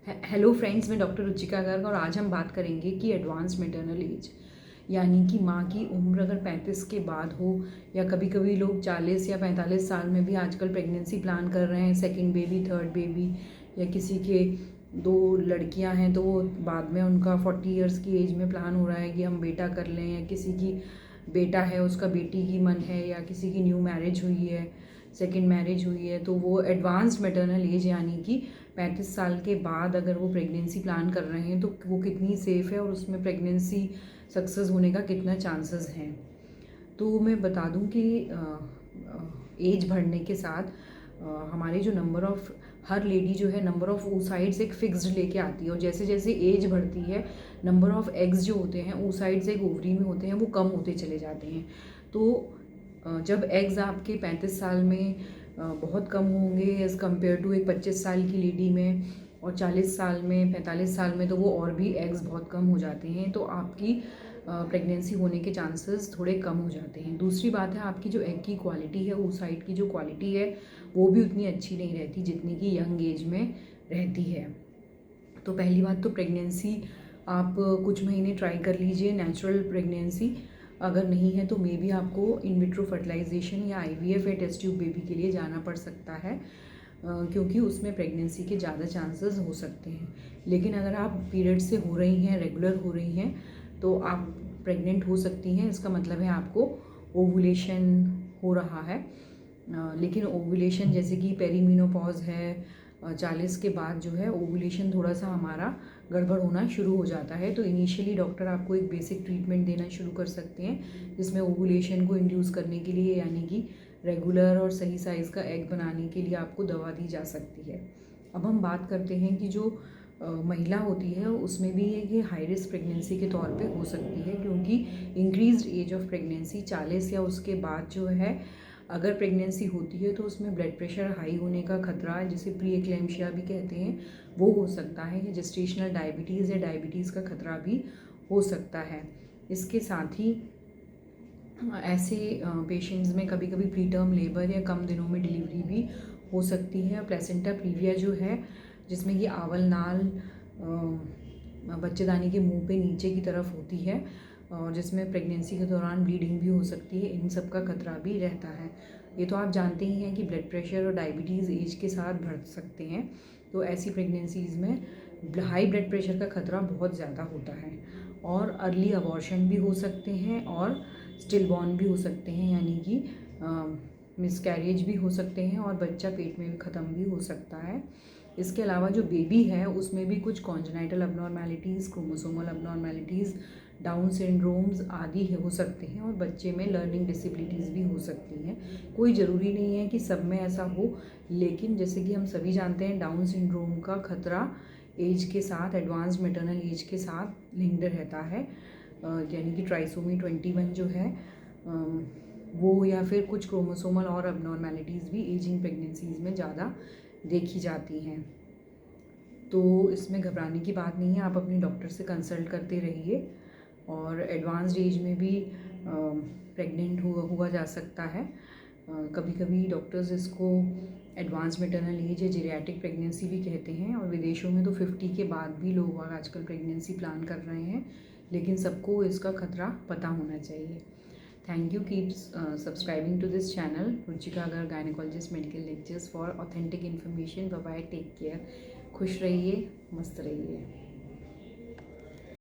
Hello friends, मैं doctor Ruchika Garg और आज हम बात करेंगे कि एडवांस मैटरनल एज यानी कि माँ की उम्र अगर 35 के बाद हो या कभी कभी लोग 40 या 45 साल में भी आजकल प्रेगनेंसी प्लान कर रहे हैं, सेकंड बेबी, थर्ड बेबी, या किसी के 2 लड़कियां हैं तो वो बाद में उनका 40 इयर्स की एज में प्लान हो रहा है कि हम बेटा कर लें, या किसी की बेटा है उसका बेटी की मन है, या किसी की न्यू मैरिज हुई है, सेकंड मैरिज हुई है, तो वो एडवांस्ड मैटरनल एज यानी कि 35 साल के बाद अगर वो प्रेगनेंसी प्लान कर रहे हैं तो वो कितनी सेफ़ है और उसमें प्रेगनेंसी सक्सेस होने का कितना चांसेस हैं। तो मैं बता दूं कि एज बढ़ने के साथ हमारे जो नंबर ऑफ़ हर लेडी जो है नंबर ऑफ़ oocytes एक फिक्स्ड लेके आती है, और जैसे जैसे एज बढ़ती है नंबर ऑफ़ एग्स जो होते हैं oocytes एक ओवरी में होते हैं वो कम होते चले जाते हैं। तो जब एग्स आपके 35 साल में बहुत कम होंगे एज़ कम्पेयर टू एक 25 साल की लेडी में, और 40 साल में, 45 साल में तो वो और भी एग्स बहुत कम हो जाते हैं, तो आपकी प्रेगनेंसी होने के चांसेस थोड़े कम हो जाते हैं। दूसरी बात है, आपकी जो एग की क्वालिटी है, oocyte की जो क्वालिटी है वो भी उतनी अच्छी नहीं रहती जितनी कि यंग एज में रहती है। तो पहली बात तो प्रेगनेंसी आप कुछ महीने ट्राई कर लीजिए नेचुरल प्रेगनेंसी, अगर नहीं है तो मे बी आपको इन विट्रो फर्टिलाइजेशन या IVF या टेस्ट ट्यूब बेबी के लिए जाना पड़ सकता है, क्योंकि उसमें प्रेगनेंसी के ज़्यादा चांसेस हो सकते हैं। लेकिन अगर आप पीरियड से हो रही हैं, रेगुलर हो रही हैं, तो आप प्रेग्नेंट हो सकती हैं। इसका मतलब है आपको ओवुलेशन हो रहा है। लेकिन ओवुलेशन जैसे कि पेरीमेनोपॉज है, 40 के बाद जो है ओवुलेशन थोड़ा सा हमारा गड़बड़ होना शुरू हो जाता है, तो इनिशियली डॉक्टर आपको एक बेसिक ट्रीटमेंट देना शुरू कर सकते हैं जिसमें ओवुलेशन को इंड्यूस करने के लिए यानी कि रेगुलर और सही साइज़ का एग बनाने के लिए आपको दवा दी जा सकती है। अब हम बात करते हैं कि जो महिला होती है उसमें भी ये हाई रिस्क प्रेगनेंसी के तौर पे हो सकती है, क्योंकि इंक्रीज्ड एज ऑफ प्रेगनेंसी 40 या उसके बाद जो है अगर प्रेगनेंसी होती है तो उसमें ब्लड प्रेशर हाई होने का खतरा, जिसे प्री एक्लेम्शिया भी कहते हैं, वो हो सकता है, या जेस्टेशनल डायबिटीज़ या डायबिटीज़ का खतरा भी हो सकता है। इसके साथ ही ऐसे पेशेंट्स में कभी कभी प्री टर्म लेबर या कम दिनों में डिलीवरी भी हो सकती है। प्लेसेंटा प्रीविया जो है, जिसमें कि आवल नाल बच्चेदानी के मुंह पे नीचे की तरफ होती है, और जिसमें प्रेगनेंसी के दौरान ब्लीडिंग भी हो सकती है, इन सब का खतरा भी रहता है। ये तो आप जानते ही हैं कि ब्लड प्रेशर और डायबिटीज़ एज के साथ बढ़ सकते हैं, तो ऐसी प्रेगनेंसीज़ में हाई ब्लड प्रेशर का खतरा बहुत ज़्यादा होता है, और अर्ली अबॉर्शन भी हो सकते हैं और स्टिल बॉर्न भी हो सकते हैं, यानी कि मिसकैरेज भी हो सकते हैं और बच्चा पेट में भी ख़त्म भी हो सकता है। इसके अलावा जो बेबी है उसमें भी कुछ congenital abnormalities, chromosomal abnormalities, down syndromes आदि हो सकते हैं, और बच्चे में लर्निंग डिसेबिलिटीज़ भी हो सकती हैं। कोई ज़रूरी नहीं है कि सब में ऐसा हो, लेकिन जैसे कि हम सभी जानते हैं डाउन सिंड्रोम का खतरा एज के साथ, एडवांस्ड मैटरनल एज के साथ लिंक्ड रहता है, यानी कि ट्राइसोमी 21 जो है वो, या फिर कुछ क्रोमोसोमल और अबनॉर्मेलिटीज़ भी एजिंग प्रेगनेंसीज़ में ज़्यादा देखी जाती हैं। तो इसमें घबराने की बात नहीं है, आप अपने डॉक्टर से कंसल्ट करते रहिए, और एडवांस्ड एज में भी प्रेग्नेंट हुआ जा सकता है। कभी कभी डॉक्टर्स इसको एडवांस मैटरनल एज या जेरियाट्रिक प्रेगनेंसी भी कहते हैं, और विदेशों में तो 50 के बाद भी लोग आजकल प्रेगनेंसी प्लान कर रहे हैं, लेकिन सबको इसका खतरा पता होना चाहिए। Thank you, keep subscribing to this channel Ruchika Garg gynaecologist medical lectures for authentic information. Bye bye, take care, खुश रहिए, मस्त रहिए।